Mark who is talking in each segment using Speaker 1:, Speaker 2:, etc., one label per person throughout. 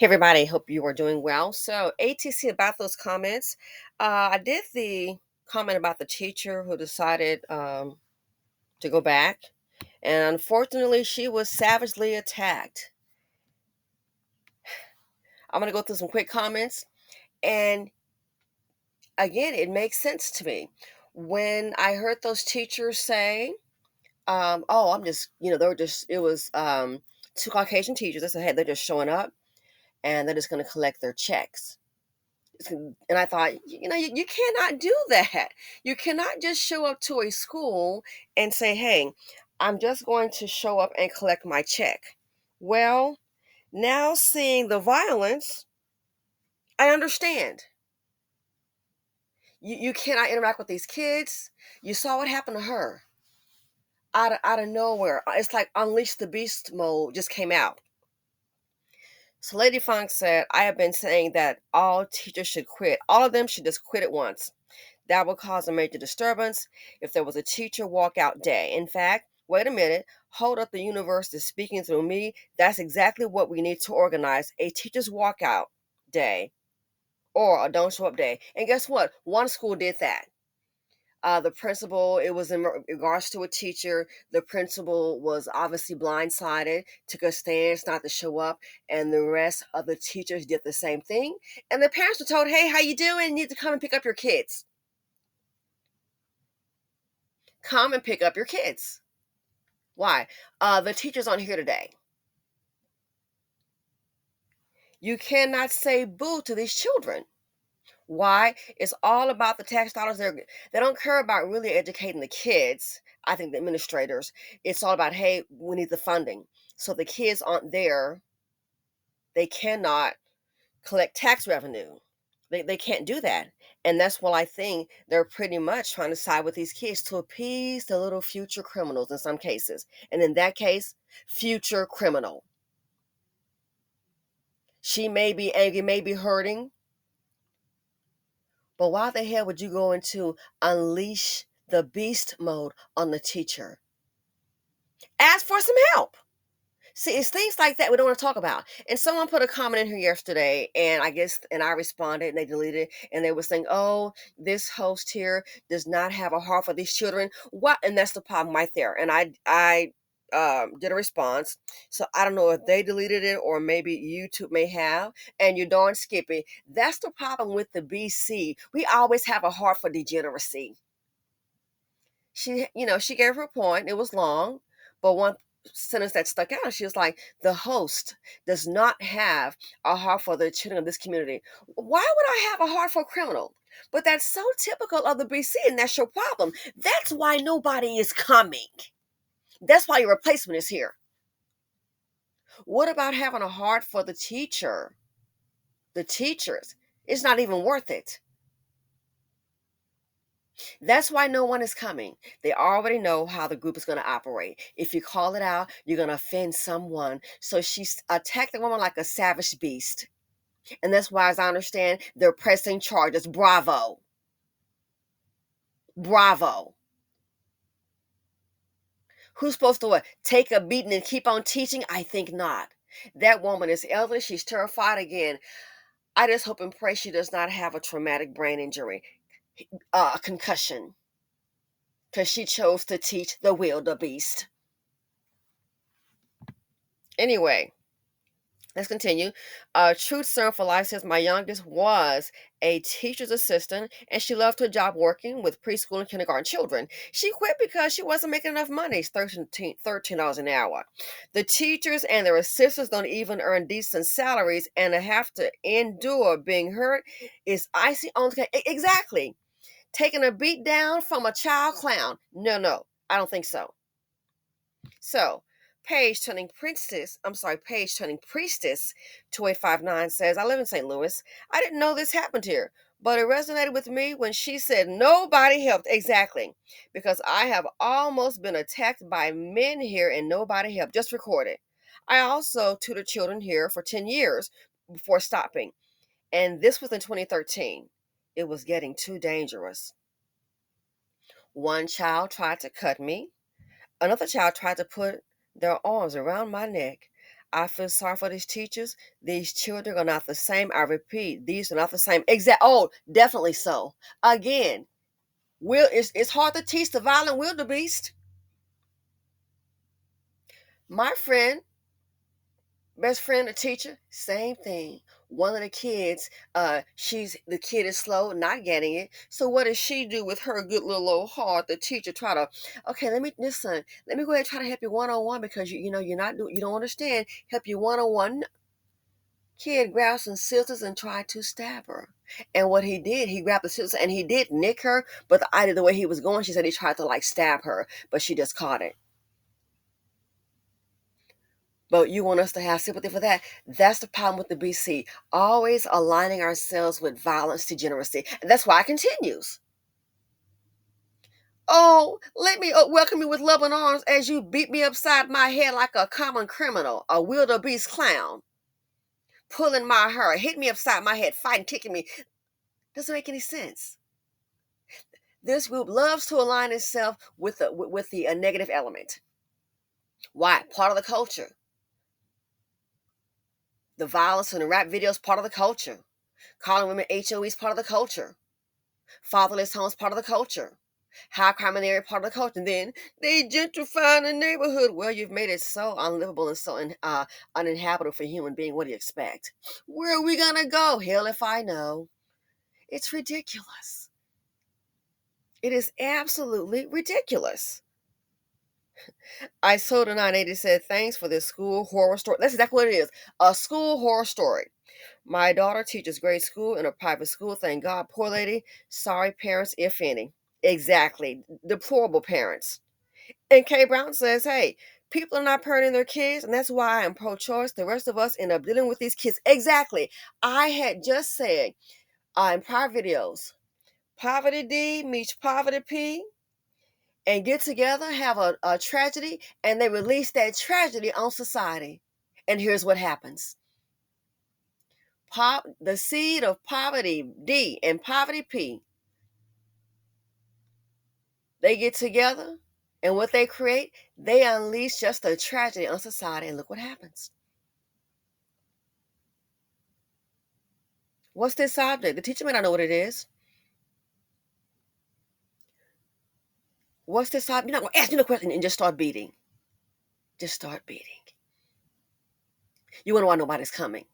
Speaker 1: Hey everybody, hope you are doing well. So, ATC about those comments. I did the comment about the teacher who decided to go back, and unfortunately, she was savagely attacked. I'm going to go through some quick comments, and again, it makes sense to me. When I heard those teachers say, "Oh, I'm just," they were just, it was two Caucasian teachers. They said, "Hey, they're just showing up and they're just going to collect their checks." And I thought, you cannot do that. You cannot just show up to a school and say, hey, I'm just going to show up and collect my check. Well, now seeing the violence, I understand. You cannot interact with these kids. You saw what happened to her out of nowhere. It's like Unleash the Beast mode just came out. So Lady Funk said, I have been saying that all teachers should quit. All of them should just quit at once. That would cause a major disturbance if there was a teacher walkout day. In fact, wait a minute, hold up, the universe is speaking through me. That's exactly what we need to organize, a teacher's walkout day or a don't show up day. And guess what? One school did that. The principal, it was in regards to a teacher. The principal was obviously blindsided, took a stance not to show up, and the rest of the teachers did the same thing. And the parents were told, hey, how you doing? You need to come and pick up your kids. Come and pick up your kids. Why? The teachers aren't here today. You cannot say boo to these children. Why? It's all about the tax dollars. They don't care about really educating the kids. I think the administrators. It's all about, hey, we need the funding. So the kids aren't there. They cannot collect tax revenue. They can't do that. And that's what I think they're pretty much trying to side with these kids to appease the little future criminals in some cases. And in that case, future criminal. She may be angry, may be hurting, but why the hell would you go into unleash the beast mode on the teacher? Ask for some help. See, it's things like that we don't want to talk about. And someone put a comment in here yesterday, and I responded, and they deleted it, and they were saying, "Oh, this host here does not have a heart for these children." What? And that's the problem right there. And I did a response, so I don't know if they deleted it or maybe YouTube may have. And you darn Skippy, that's the problem with the BC. We always have a heart for degeneracy. She gave her point. It was long, but one sentence that stuck out, she was like, the host does not have a heart for the children of this community. Why would I have a heart for a criminal? But that's so typical of the BC, and that's your problem. That's why nobody is coming. That's why your replacement is here. What about having a heart for the teacher? The teachers. It's not even worth it. That's why no one is coming. They already know how the group is going to operate. If you call it out, you're going to offend someone. So she's attacked the woman like a savage beast. And that's why, as I understand, they're pressing charges. Bravo. Bravo. Who's supposed to what? Take a beating and keep on teaching? I think not. That woman is elderly. She's terrified again. I just hope and pray she does not have a traumatic brain injury, a concussion, because she chose to teach the wildebeest. Anyway, let's continue. Truth Serum for Life says my youngest was a teacher's assistant and she loved her job working with preschool and kindergarten children. She quit because she wasn't making enough money. It's $13 an hour. The teachers and their assistants don't even earn decent salaries and to have to endure being hurt is icing on the cake. Exactly. Taking a beat down from a child clown. No, I don't think so. So, Paige turning priestess 2859 says, I live in St. Louis. I didn't know this happened here, but it resonated with me when she said nobody helped. Exactly. Because I have almost been attacked by men here and nobody helped. Just record it. I also tutored children here for 10 years before stopping. And this was in 2013. It was getting too dangerous. One child tried to cut me. Another child tried to put their arms around my neck. I feel sorry for these teachers. These children are not the same. I repeat, these are not the same. Oh, definitely so. Again, it's hard to teach the violent wildebeest. My friend, best friend, a teacher, same thing. One of the kids, the kid is slow, not getting it. So what does she do with her good little old heart? The teacher try to, okay, let me listen. Let me go ahead and try to help you one on one because you don't understand. Help you one on one. Kid grabbed some scissors and tried to stab her. And what he did, he grabbed the scissors and he did nick her. But the way he was going, she said he tried to like stab her, but she just caught it. But you want us to have sympathy for that? That's the problem with the BC. Always aligning ourselves with violence, degeneracy. And that's why it continues. Oh, let me welcome you with loving arms as you beat me upside my head like a common criminal, a wildebeest clown, pulling my hair, hit me upside my head, fighting, kicking me. Doesn't make any sense. This group loves to align itself with the negative element. Why? Part of the culture. The violence in the rap videos, part of the culture. Calling women HOEs, part of the culture. Fatherless homes, part of the culture. High crime in the area, part of the culture. And then they gentrify the neighborhood. Well, you've made it so unlivable and so uninhabitable for a human being. What do you expect? Where are we gonna go? Hell if I know. It's ridiculous. It is absolutely ridiculous. I sold a 980 said, thanks for this school horror story. That's exactly what it is. A school horror story. My daughter teaches grade school in a private school. Thank God, poor lady. Sorry, parents, if any. Exactly. Deplorable parents. And Kay Brown says, hey, people are not parenting their kids, and that's why I'm pro-choice. The rest of us end up dealing with these kids. Exactly. I had just said in prior videos, poverty D meets poverty P, and get together, have a tragedy, and they release that tragedy on society. And here's what happens. The seed of poverty D and poverty P, they get together, and what they create, they unleash just a tragedy on society, and look what happens. What's this object? The teacher may not know what it is. What's this object? You're not going to ask me the question and just start beating. Just start beating. You want to know why nobody's coming.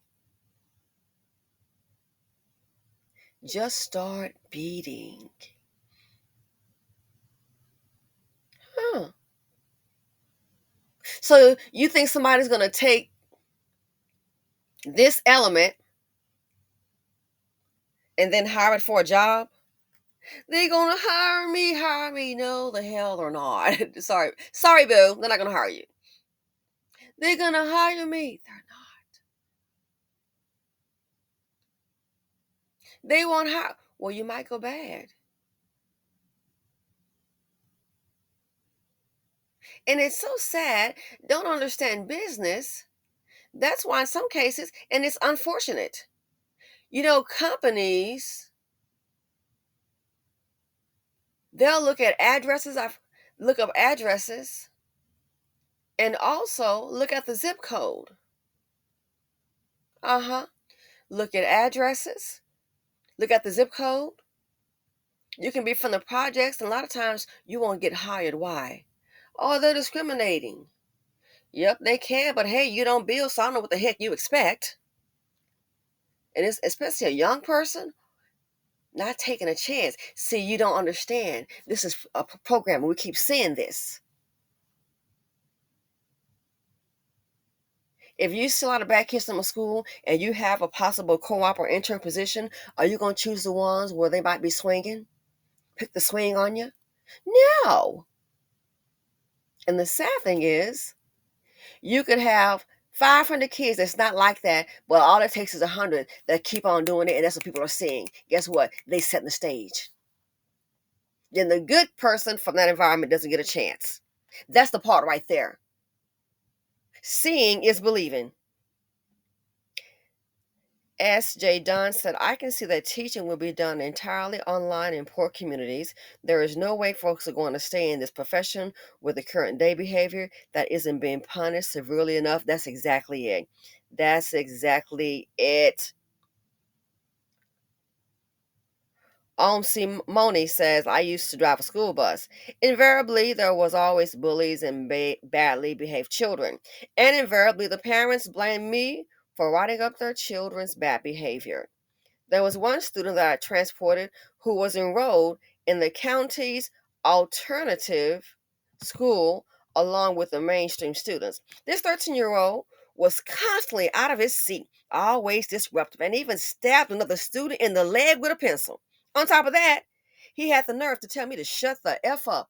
Speaker 1: Just start beating. Huh. So you think somebody's going to take this element and then hire it for a job? They're going to hire me. No, the hell they're not. Sorry, boo. They're not going to hire you. They're going to hire me. They're not. They won't hire. Well, you might go bad. And it's so sad. Don't understand business. That's why in some cases, and it's unfortunate, companies, they'll look at addresses. Look up addresses and also look at the zip code. Look at addresses, look at the zip code. You can be from the projects, and a lot of times you won't get hired. Why? Oh, they're discriminating. Yep, they can, but hey, you don't bill, so I don't know what the heck you expect. And it's especially a young person not taking a chance. See, you don't understand. This is a program, and we keep seeing this. If you still out of back kids from a school and you have a possible co-op or intern position, are you going to choose the ones where they might be swinging? Pick the swing on you? No. And the sad thing is, you could have 500 kids that's not like that, but all it takes is 100 that keep on doing it, and that's what people are seeing. Guess what? They set the stage. Then the good person from that environment doesn't get a chance. That's the part right there. Seeing is believing. S.J. Dunn said, I can see that teaching will be done entirely online in poor communities. There is no way folks are going to stay in this profession with the current day behavior that isn't being punished severely enough. That's exactly it. That's exactly it. Moni says, I used to drive a school bus. Invariably, there was always bullies and badly behaved children. And invariably, the parents blamed me for writing up their children's bad behavior. There was one student that I transported who was enrolled in the county's alternative school along with the mainstream students. This 13-year-old was constantly out of his seat, always disruptive, and even stabbed another student in the leg with a pencil. On top of that, he had the nerve to tell me to shut the F up.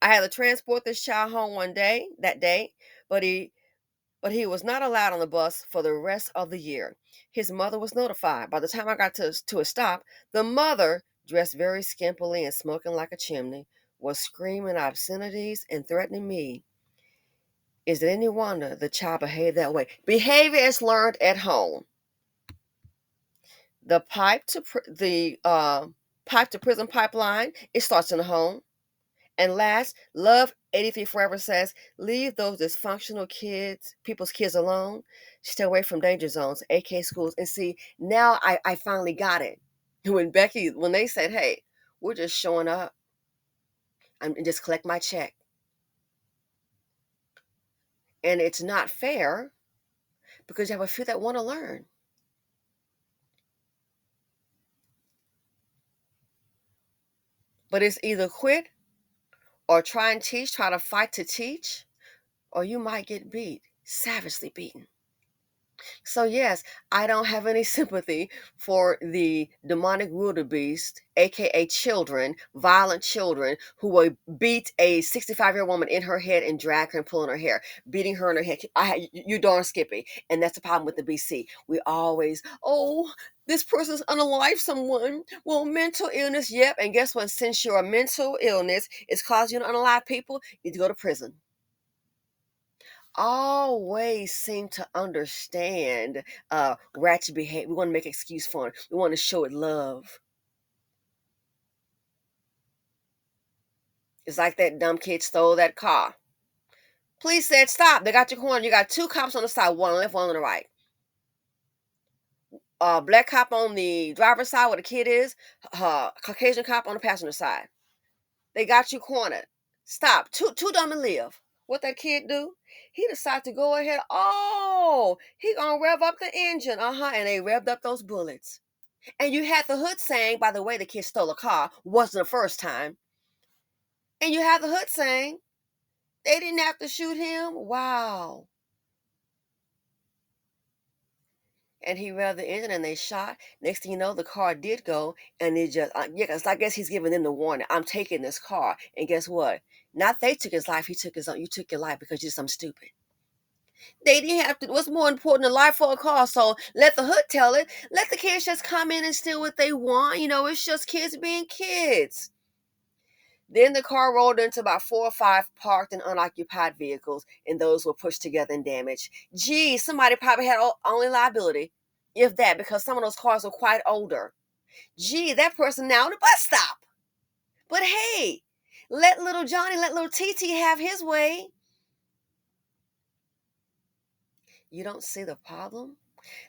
Speaker 1: I had to transport this child home that day, but he was not allowed on the bus for the rest of the year. His mother was notified. By the time I got to a stop, the mother, dressed very skimpily and smoking like a chimney, was screaming obscenities and threatening me. Is it any wonder the child behaved that way? Behavior is learned at home. The pipe to prison pipeline, it starts in the home. And last, Love 83 Forever says, leave those dysfunctional people's kids alone. Stay away from danger zones, AK schools. And see, now I finally got it. When they said, hey, we're just showing up and just collect my check. And it's not fair because you have a few that want to learn. But it's either quit or try to fight to teach, or you might get beat, savagely beaten. So yes, I don't have any sympathy for the demonic wildebeest, aka children, violent children who will beat a 65-year-old woman in her head and drag her and pulling her hair, beating her in her head. You darn Skippy, and that's the problem with the BC. We always, oh, this person's unalive someone. Well, mental illness, yep. And guess what? Since your mental illness is causing you to unalive people, you need to go to prison. Always seem to understand ratchet behavior. We want to make an excuse for it. We want to show it love. It's like that dumb kid stole that car. Police said stop. They got your corner. You got two cops on the side, one on the left, one on the right. Black cop on the driver's side where the kid is, Caucasian cop on the passenger side. They got you cornered. Stop. Too dumb and live. What that kid do? He decided to go ahead. Oh, he gonna rev up the engine. And they revved up those bullets. And you had the hood saying, by the way, the kid stole a car. Wasn't the first time. And you had the hood saying, they didn't have to shoot him. Wow. And he revved the engine and they shot. Next thing you know, the car did go. And it just, I guess he's giving them the warning. I'm taking this car. And guess what? Not they took his life. He took his own. You took your life because you're something stupid. They didn't have to. What's more important than life for a car? So let the hood tell it. Let the kids just come in and steal what they want. It's just kids being kids. Then the car rolled into about 4 or 5 parked and unoccupied vehicles, and those were pushed together and damaged. Gee, somebody probably had only liability, if that, because some of those cars were quite older. Gee, that person now at the bus stop. But hey, let little Johnny, let little TT have his way. You don't see the problem?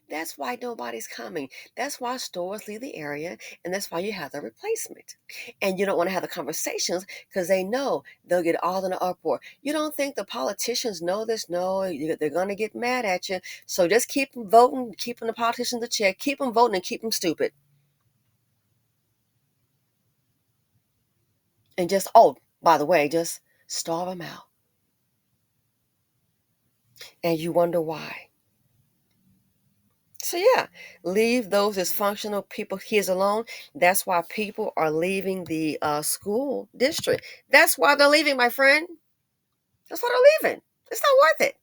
Speaker 1: That's why nobody's coming. That's why stores leave the area, and that's why you have the replacement. And you don't want to have the conversations because they know they'll get all in an uproar. You don't think the politicians know this? No, they're going to get mad at you. So just keep them voting, keeping the politicians in check, keep them voting, and keep them stupid. And just, oh, by the way, just starve them out. And you wonder why. So yeah, leave those dysfunctional kids alone. That's why people are leaving the school district. That's why they're leaving, my friend. That's why they're leaving. It's not worth it.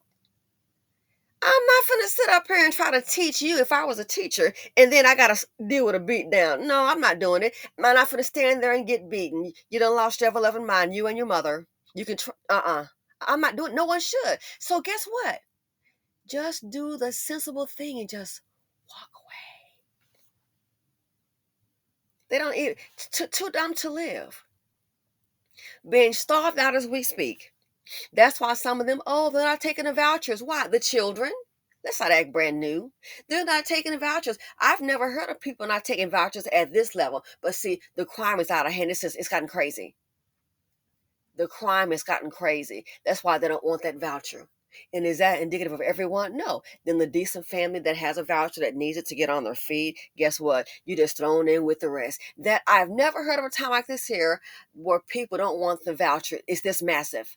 Speaker 1: I'm not gonna sit up here and try to teach you if I was a teacher, and then I gotta deal with a beat down. No, I'm not doing it. I'm not gonna stand there and get beaten. You done lost your ever-loving mind, you and your mother. You can I'm not doing. No one should. So guess what? Just do the sensible thing and just walk away. They don't eat, too dumb to live. Being starved out as we speak. That's why some of them, oh, they're not taking the vouchers. Why? The children. Let's not act brand new. They're not taking the vouchers. I've never heard of people not taking vouchers at this level. But see, the crime is out of hand. It's gotten crazy. The crime has gotten crazy. That's why they don't want that voucher. And is that indicative of everyone? No. Then the decent family that has a voucher that needs it to get on their feet, guess what? You're just thrown in with the rest. That I've never heard of a time like this here where people don't want the voucher. It's this massive.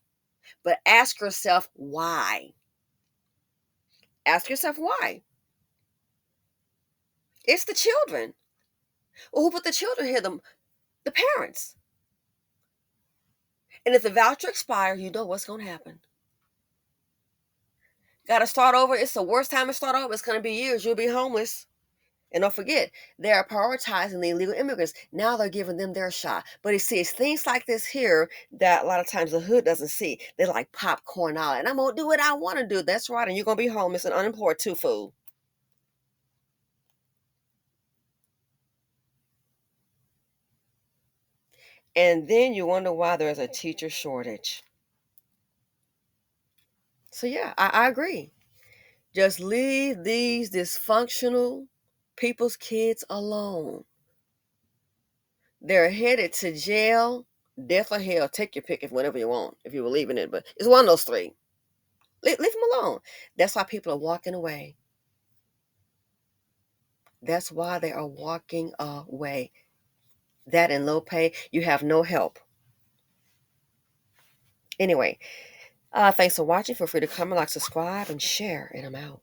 Speaker 1: But ask yourself why. Ask yourself why. It's the children. Well, who put the children here? The parents. And if the voucher expires, you know what's going to happen. Got to start over. It's the worst time to start over. It's going to be years. You'll be homeless. And don't forget, they are prioritizing the illegal immigrants. Now they're giving them their shot. But you see, it's things like this here that a lot of times the hood doesn't see. They like popcorn out. And I'm going to do what I want to do. That's right. And you're going to be homeless and unemployed too, fool. And then you wonder why there's a teacher shortage. So yeah, I agree. Just leave these dysfunctional people's kids alone. They're headed to jail, death or hell. Take your pick if whatever you want, if you believe in it. But it's one of those three. Leave them alone. That's why people are walking away. That's why they are walking away. That and low pay, you have no help. Anyway, thanks for watching. Feel free to comment, like, subscribe, and share. And I'm out.